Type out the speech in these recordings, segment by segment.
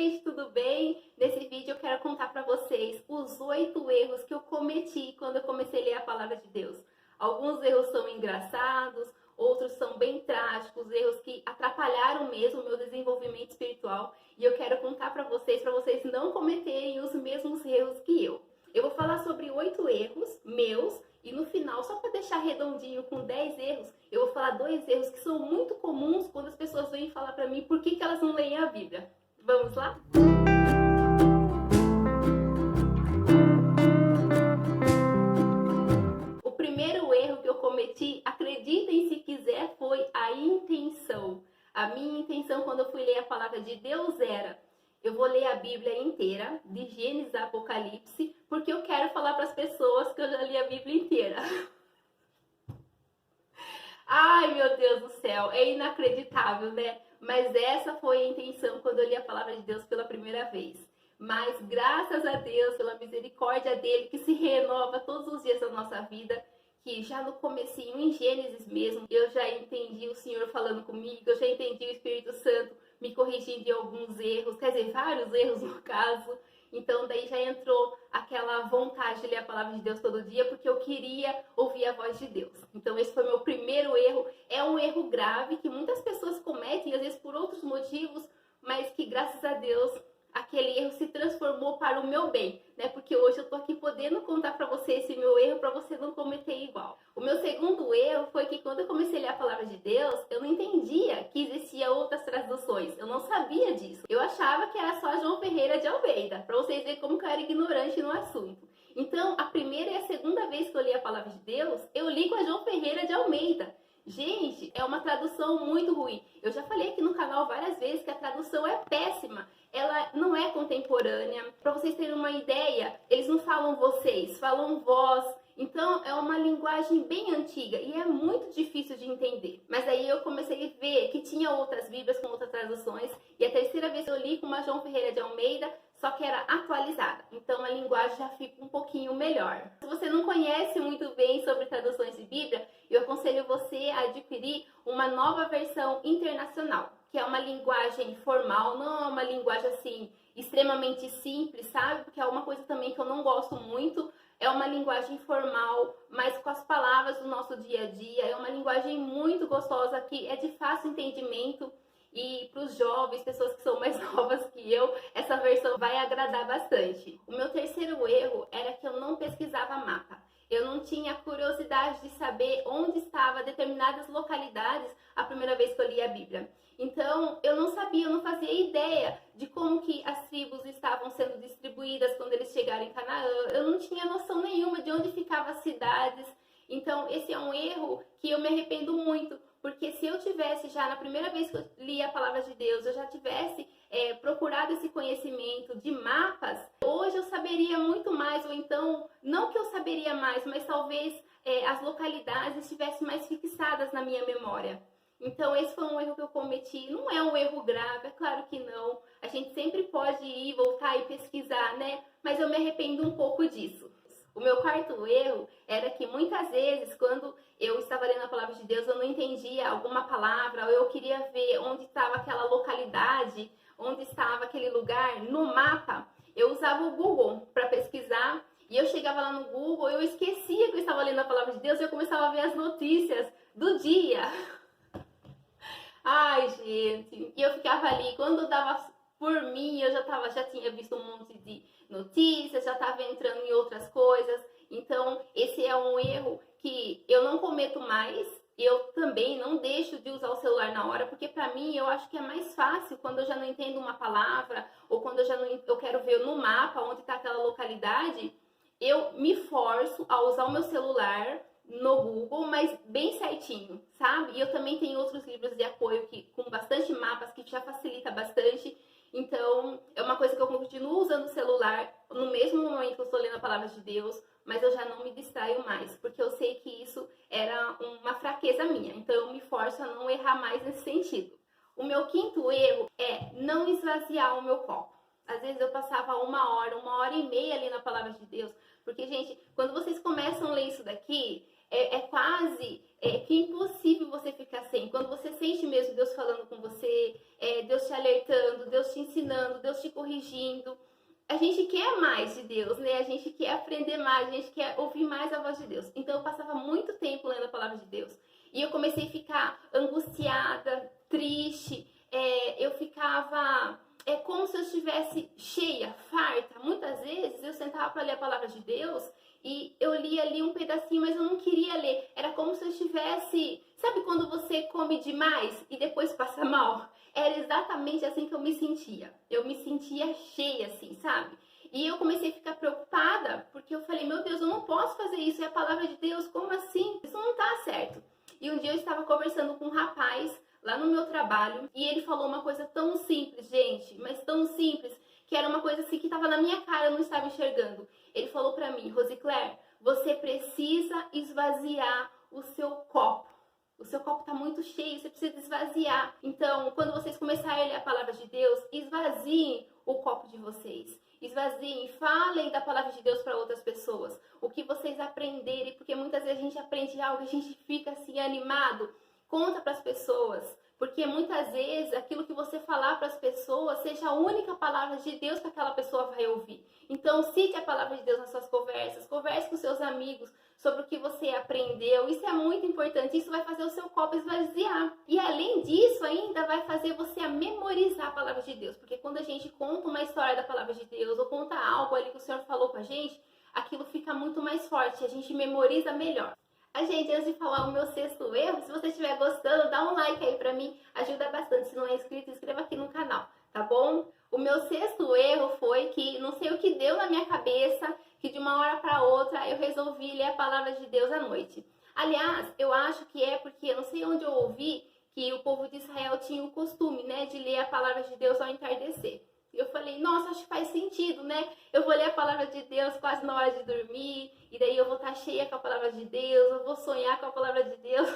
gente, tudo bem? Nesse vídeo eu quero contar para vocês os 8 erros que eu cometi quando eu comecei a ler a palavra de Deus. Alguns erros são engraçados, outros são bem trágicos, erros que atrapalharam mesmo o meu desenvolvimento espiritual. E eu quero contar para vocês não cometerem os mesmos erros que eu. Eu vou falar sobre 8 erros meus e no final, só para deixar redondinho com 10 erros, eu vou falar 2 erros que são muito comuns quando as pessoas vêm falar para mim por que elas não leem a Bíblia. Vamos lá? O primeiro erro que eu cometi, acreditem se quiser, foi a intenção. A minha intenção quando eu fui ler a palavra de Deus era: eu vou ler a Bíblia inteira, de Gênesis a Apocalipse, porque eu quero falar para as pessoas que eu já li a Bíblia inteira. Ai, meu Deus do céu, é inacreditável, né? Mas essa foi a intenção quando eu li a palavra de Deus pela primeira vez. Mas graças a Deus, pela misericórdia dele, que se renova todos os dias da nossa vida, que já no comecinho, em Gênesis mesmo, eu já entendi o Senhor falando comigo, eu já entendi o Espírito Santo me corrigindo de alguns erros, quer dizer, vários erros no caso. Então daí já entrou aquela vontade de ler a palavra de Deus todo dia, porque eu queria ouvir a voz de Deus. Então esse foi meu primeiro erro. É um erro grave que muitas pessoas cometem, às vezes por outros motivos, mas que graças a Deus aquele erro se transformou para o meu bem, né? Porque hoje eu tô aqui podendo contar para você esse meu erro, para você não cometer igual. O meu segundo erro foi que quando eu comecei a ler a palavra de Deus, eu não entendia que existia outras traduções. Eu não sabia disso. Eu achava que era só João Ferreira de Almeida, para vocês verem como que eu era ignorante no assunto. Então, a primeira e a segunda vez que eu li a palavra de Deus, eu li com a João Ferreira de Almeida. Gente, é uma tradução muito ruim. Eu já falei aqui no canal várias vezes que a tradução é péssima. Ela não é contemporânea. Para vocês terem uma ideia, eles não falam vocês, falam vós. Então é uma linguagem bem antiga e é muito difícil de entender. Mas aí eu comecei a ver que tinha outras Bíblias com outras traduções. E a terceira vez eu li com uma João Ferreira de Almeida, só que era atualizada. Então a linguagem já fica um pouquinho melhor. Se você não conhece muito bem sobre traduções de Bíblia, eu aconselho você a adquirir uma nova versão internacional, que é uma linguagem formal, não é uma linguagem assim extremamente simples, sabe? Porque é uma coisa também que eu não gosto muito. É uma linguagem formal, mas com as palavras do nosso dia a dia. É uma linguagem muito gostosa, que é de fácil entendimento. E para os jovens, pessoas que são mais novas que eu, essa versão vai agradar bastante. O meu terceiro erro era que eu não pesquisava mapa. Eu não tinha curiosidade de saber onde estavam determinadas localidades a primeira vez que eu li a Bíblia. Então, eu não sabia, eu não fazia ideia de como que as tribos estavam sendo distribuídas quando eles chegaram em Canaã. Eu não tinha noção nenhuma de onde ficavam as cidades. Então, esse é um erro que eu me arrependo muito, porque se eu tivesse já, na primeira vez que eu li a palavra de Deus, eu já tivesse procurado esse conhecimento de mapas, hoje eu saberia muito mais, ou então, não que eu saberia mais, mas talvez as localidades estivessem mais fixadas na minha memória. Então esse foi um erro que eu cometi. Não é um erro grave, é claro que não. A gente sempre pode ir, voltar e pesquisar, né? Mas eu me arrependo um pouco disso. O meu quarto erro era que muitas vezes, quando eu estava lendo a palavra de Deus, eu não entendia alguma palavra, ou eu queria ver onde estava aquela localidade, onde estava aquele lugar no mapa. Eu usava o Google para pesquisar, e eu chegava lá no Google, eu esquecia que eu estava lendo a palavra de Deus, e eu começava a ver as notícias do dia. Ai, gente, e eu ficava ali, quando dava por mim, eu já tinha visto um monte de notícias, já estava entrando em outras coisas. Então, esse é um erro que eu não cometo mais. Eu também não deixo de usar o celular na hora, porque para mim eu acho que é mais fácil quando eu já não entendo uma palavra, ou quando eu quero ver no mapa onde está aquela localidade, eu me forço a usar o meu celular no Google, mas bem certinho, sabe? E eu também tenho outros livros de apoio com bastante mapas, que já facilita bastante. Então, é uma coisa que eu continuo usando o celular no mesmo momento que eu estou lendo a palavra de Deus, mas eu já não me distraio mais, porque eu sei que isso era uma fraqueza minha. Então, eu me forço a não errar mais nesse sentido. O meu quinto erro é não esvaziar o meu copo. Às vezes eu passava 1 hora e meia ali na palavra de Deus, porque, gente, quando vocês começam a ler isso daqui, é quase que impossível você ficar sem. Quando você sente mesmo Deus falando com você, Deus te alertando, Deus te ensinando, Deus te corrigindo. A gente quer mais de Deus, né? A gente quer aprender mais, a gente quer ouvir mais a voz de Deus. Então eu passava muito tempo lendo a palavra de Deus. E eu comecei a ficar angustiada, triste. Eu ficava como se eu estivesse cheia, farta. Muitas vezes eu sentava para ler a palavra de Deus e eu lia ali um pedacinho, mas eu não queria ler. Era como se eu estivesse... Sabe quando você come demais e depois passa mal? Era exatamente assim que eu me sentia. Eu me sentia cheia, assim, sabe? E eu comecei a ficar preocupada, porque eu falei, meu Deus, eu não posso fazer isso, é a palavra de Deus, como assim? Isso não tá certo. E um dia eu estava conversando com um rapaz lá no meu trabalho, e ele falou uma coisa tão simples, gente, mas tão simples, que era uma coisa assim que estava na minha cara, eu não estava enxergando. Ele falou pra mim, Rosicler, você precisa esvaziar o seu copo. O seu copo está muito cheio, você precisa esvaziar. Então, quando vocês começarem a ler a palavra de Deus, esvaziem o copo de vocês. Esvaziem, falem da palavra de Deus para outras pessoas. O que vocês aprenderem, porque muitas vezes a gente aprende algo e a gente fica assim animado. Conta para as pessoas, porque muitas vezes aquilo que você falar para as pessoas seja a única palavra de Deus que aquela pessoa vai ouvir. Então, cite a palavra de Deus nas suas conversas, converse com seus amigos sobre o que você aprendeu. Isso é muito importante, isso vai fazer o seu copo esvaziar. E além disso, ainda vai fazer você a memorizar a palavra de Deus, porque quando a gente conta uma história da palavra de Deus ou conta algo ali que o Senhor falou com a gente, aquilo fica muito mais forte, a gente memoriza melhor. Gente, antes de falar o meu sexto erro, se você estiver gostando, dá um like aí pra mim, ajuda bastante. Se não é inscrito, inscreva aqui no canal, tá bom? O meu sexto erro foi que, não sei o que deu na minha cabeça, que de uma hora para outra eu resolvi ler a palavra de Deus à noite. Aliás, eu acho que é porque, eu não sei onde eu ouvi, que o povo de Israel tinha o costume, né, de ler a palavra de Deus ao entardecer. Eu falei, nossa, acho que faz sentido, né? Eu vou ler a palavra de Deus quase na hora de dormir, e daí eu vou estar cheia com a palavra de Deus, eu vou sonhar com a palavra de Deus.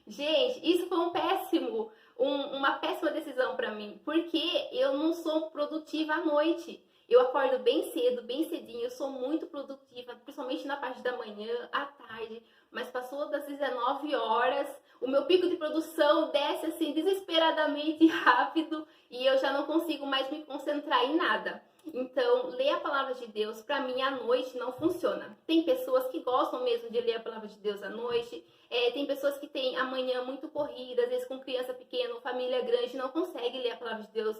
Gente, isso foi uma péssima decisão para mim, porque eu não sou produtiva à noite. Eu acordo bem cedo, bem cedinho, eu sou muito produtiva, principalmente na parte da manhã, à tarde, mas passou das 19 horas, o meu pico de produção desce assim desesperadamente rápido e eu já não consigo mais me concentrar em nada. Então, ler a palavra de Deus, para mim, à noite não funciona. Tem pessoas que gostam mesmo de ler a palavra de Deus à noite, tem pessoas que têm a manhã muito corrida, às vezes com criança pequena, família grande, não consegue ler a palavra de Deus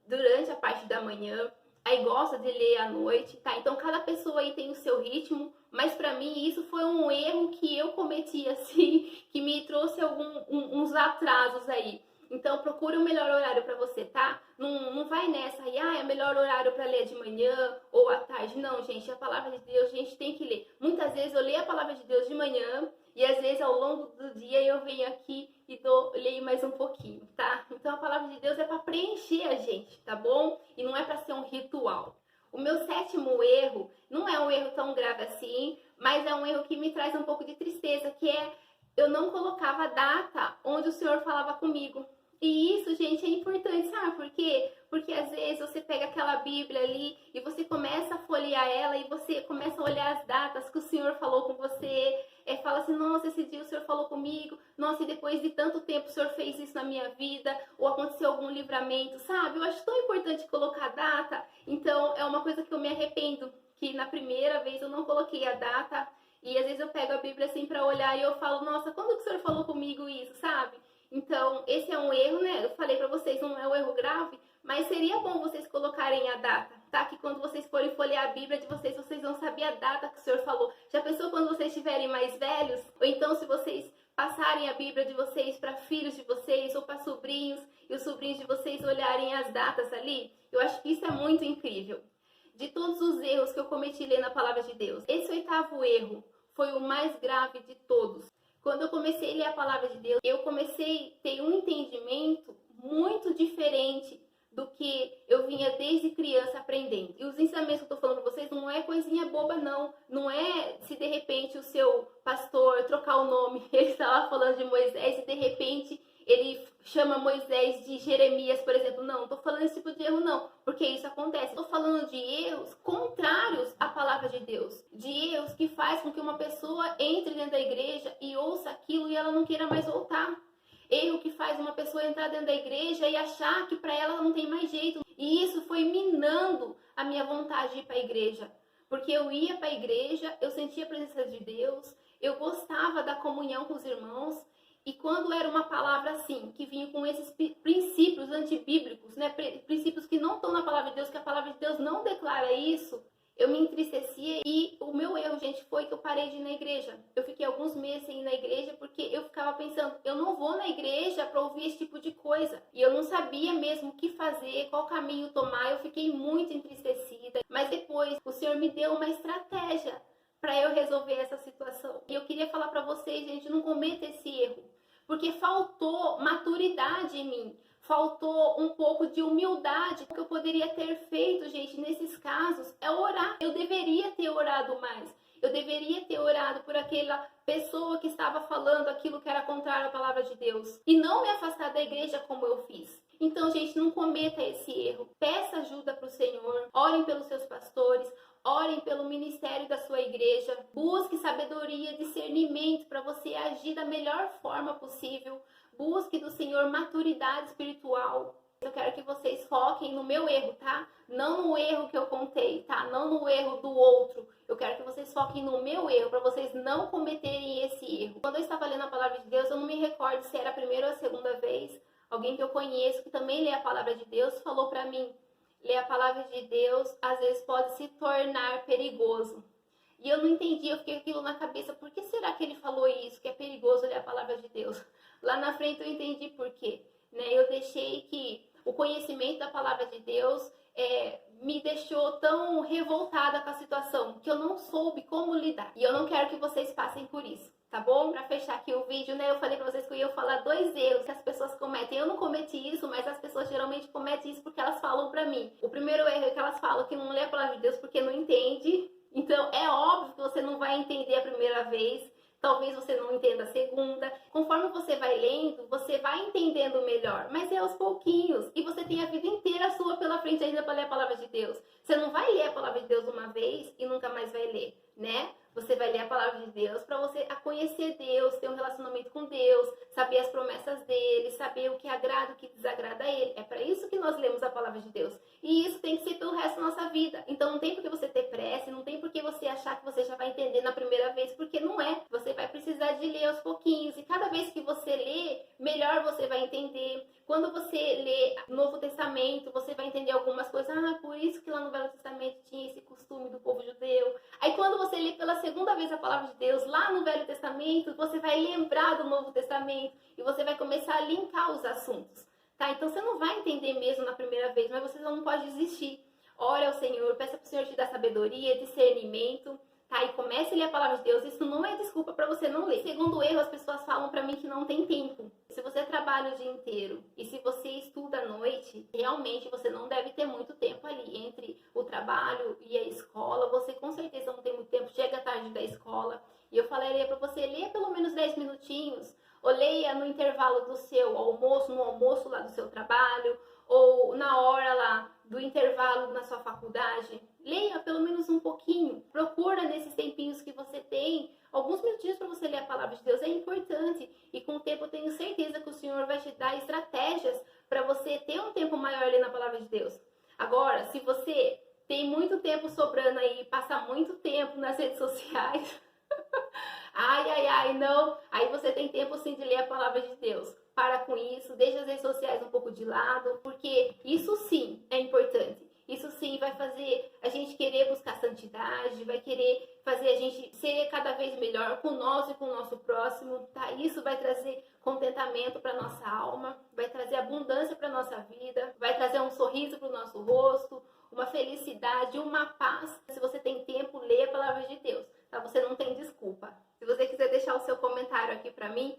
durante a parte da manhã. Aí gosta de ler à noite, tá? Então cada pessoa aí tem o seu ritmo, mas pra mim isso foi um erro que eu cometi, assim, que me trouxe uns atrasos aí. Então procure o melhor horário pra você, tá? Não vai nessa aí, é o melhor horário pra ler de manhã ou à tarde. Não, gente, a palavra de Deus a gente tem que ler. Muitas vezes eu leio a palavra de Deus de manhã e às vezes ao longo do dia eu venho aqui e leio mais um pouquinho, tá? Então a palavra de Deus é para preencher a gente, tá bom? E não é para ser um ritual. O meu sétimo erro não é um erro tão grave assim, mas é um erro que me traz um pouco de tristeza, que é eu não colocava a data onde o Senhor falava comigo. E isso, gente, é importante, sabe por quê? Porque às vezes você pega aquela Bíblia ali e você começa a folhear ela e você começa a olhar as datas que o Senhor falou com você. Fala assim, nossa, esse dia o Senhor falou comigo, nossa, e depois de tanto tempo o Senhor fez isso na minha vida, ou aconteceu algum livramento, sabe? Eu acho tão importante colocar a data, então é uma coisa que eu me arrependo, que na primeira vez eu não coloquei a data, e às vezes eu pego a Bíblia assim pra olhar e eu falo, nossa, quando que o Senhor falou comigo isso, sabe? Então, esse é um erro, né? Eu falei pra vocês, não é um erro grave, mas seria bom vocês colocarem a data, tá? Que quando vocês forem folhear a Bíblia de vocês, vocês vão saber a data que o Senhor falou. Já pensou quando vocês estiverem mais velhos? Ou então se vocês passarem a Bíblia de vocês para filhos de vocês ou para sobrinhos, e os sobrinhos de vocês olharem as datas ali? Eu acho que isso é muito incrível. De todos os erros que eu cometi lendo a palavra de Deus, esse oitavo erro foi o mais grave de todos. Quando eu comecei a ler a palavra de Deus, eu comecei a ter um entendimento muito diferente do que eu vinha desde criança aprendendo. E os ensinamentos que eu tô falando pra vocês não é coisinha boba, não. Não é se de repente o seu pastor trocar o nome, ele estava falando de Moisés e de repente ele chama Moisés de Jeremias, por exemplo. Não tô falando esse tipo de erro não, porque isso acontece. Tô falando de erros contrários à palavra de Deus, de erros que faz com que uma pessoa entre dentro da igreja e ouça aquilo e ela não queira mais voltar. Erro que faz uma pessoa entrar dentro da igreja e achar que para ela não tem mais jeito. E isso foi minando a minha vontade de ir para a igreja. Porque eu ia para a igreja, eu sentia a presença de Deus, eu gostava da comunhão com os irmãos. E quando era uma palavra assim, que vinha com esses princípios antibíblicos, né? Princípios que não estão na palavra de Deus, que a palavra de Deus não declara isso, eu me entristecia. E o meu erro, gente, foi que eu parei de ir na igreja. Eu fiquei alguns meses sem ir na igreja porque eu ficava pensando, eu não vou na igreja para ouvir esse tipo de coisa. E eu não sabia mesmo o que fazer, qual caminho tomar. Eu fiquei muito entristecida. Mas depois o Senhor me deu uma estratégia para eu resolver essa situação. E eu queria falar para vocês, gente, não cometa esse erro. Porque faltou maturidade em mim. Faltou um pouco de humildade. O que eu poderia ter feito, gente, nesses casos é orar. Eu deveria ter orado mais. Eu deveria ter orado por aquela pessoa que estava falando aquilo que era contrário à palavra de Deus. E não me afastar da igreja como eu fiz. Então, gente, não cometa esse erro. Peça ajuda para o Senhor. Orem pelos seus pastores. Orem pelo ministério da sua igreja. Busque sabedoria, discernimento para você agir da melhor forma possível. Busque do Senhor maturidade espiritual. Eu quero que vocês foquem no meu erro, tá? Não no erro que eu contei, tá? Não no erro do outro. Eu quero que vocês foquem no meu erro, para vocês não cometerem esse erro. Quando eu estava lendo a palavra de Deus, eu não me recordo se era a primeira ou a segunda vez. Alguém que eu conheço, que também lê a palavra de Deus, falou para mim: ler a palavra de Deus, às vezes pode se tornar perigoso. E eu não entendi, eu fiquei com aquilo na cabeça. Por que será que ele falou isso, que é perigoso ler a palavra de Deus? Lá na frente eu entendi por quê. Né? Eu deixei que o conhecimento da palavra de Deus me deixou tão revoltada com a situação, que eu não soube como lidar. E eu não quero que vocês passem por isso. Tá bom? Pra fechar aqui o vídeo, né? Eu falei pra vocês que eu ia falar 2 erros que as pessoas cometem. Eu não cometi isso, mas as pessoas geralmente cometem isso porque elas falam pra mim. O primeiro erro é que elas falam que não lê a palavra de Deus porque não entende. Então, é óbvio que você não vai entender a primeira vez. Talvez você não entenda a segunda. Conforme você vai lendo, você vai entendendo melhor. Mas é aos pouquinhos. E você tem a vida inteira sua pela frente ainda para ler a palavra de Deus. Você não vai ler a palavra de Deus uma vez e nunca mais vai ler, né? Você vai ler a palavra de Deus para você conhecer Deus, ter um relacionamento com Deus, saber as promessas dele, saber o que agrada, o que desagrada a ele. É para isso que nós lemos a palavra de Deus. E isso tem que ser pelo resto da nossa vida. Então não tem por que você ter pressa, não tem por que você achar que você já vai entender na primeira vez, porque não é. Você vai precisar de ler aos pouquinhos. E cada vez que você lê, melhor você vai entender. Quando você lê o Novo Testamento, você vai entender algumas coisas. Ah, por isso que lá no Velho Testamento tinha esse costume do povo judeu. Aí quando você lê pela segunda vez a palavra de Deus, lá no Velho Testamento, você vai lembrar do Novo Testamento e você vai começar a linkar os assuntos. Tá? Então você não vai entender mesmo na primeira vez, mas você não pode desistir. Ore ao Senhor, peça para o Senhor te dar sabedoria, discernimento. Tá? E comece a ler a palavra de Deus. Isso não é desculpa para você não ler. Segundo erro, as pessoas falam para mim que não tem tempo. Se você trabalha o dia inteiro e se você estuda à noite, realmente você não deve ter muito tempo ali. Entre o trabalho e a escola, você com certeza não tem muito tempo. Chega tarde da escola. E eu falaria para você ler pelo menos 10 minutinhos. Ou leia no intervalo do seu almoço, no almoço lá do seu trabalho. Ou na hora lá do intervalo na sua faculdade. Leia pelo menos um pouquinho. Procura nesses tempinhos que você tem, alguns minutinhos para você ler a palavra de Deus. É importante. E com o tempo eu tenho certeza que o Senhor vai te dar estratégias para você ter um tempo maior lendo a palavra de Deus. Agora, se você tem muito tempo sobrando aí, passa muito tempo nas redes sociais, não. Aí você tem tempo sim de ler a palavra de Deus. Para com isso, deixa as redes sociais um pouco de lado, porque isso sim é importante. Isso sim vai fazer a gente querer buscar santidade, vai querer fazer a gente ser cada vez melhor com nós e com o nosso próximo, tá? Isso vai trazer contentamento para nossa alma, vai trazer abundância para nossa vida, vai trazer um sorriso para o nosso rosto, uma felicidade, uma paz. Se você tem tempo, lê a palavra de Deus, tá? Você não tem desculpa. Se você quiser deixar o seu comentário aqui para mim,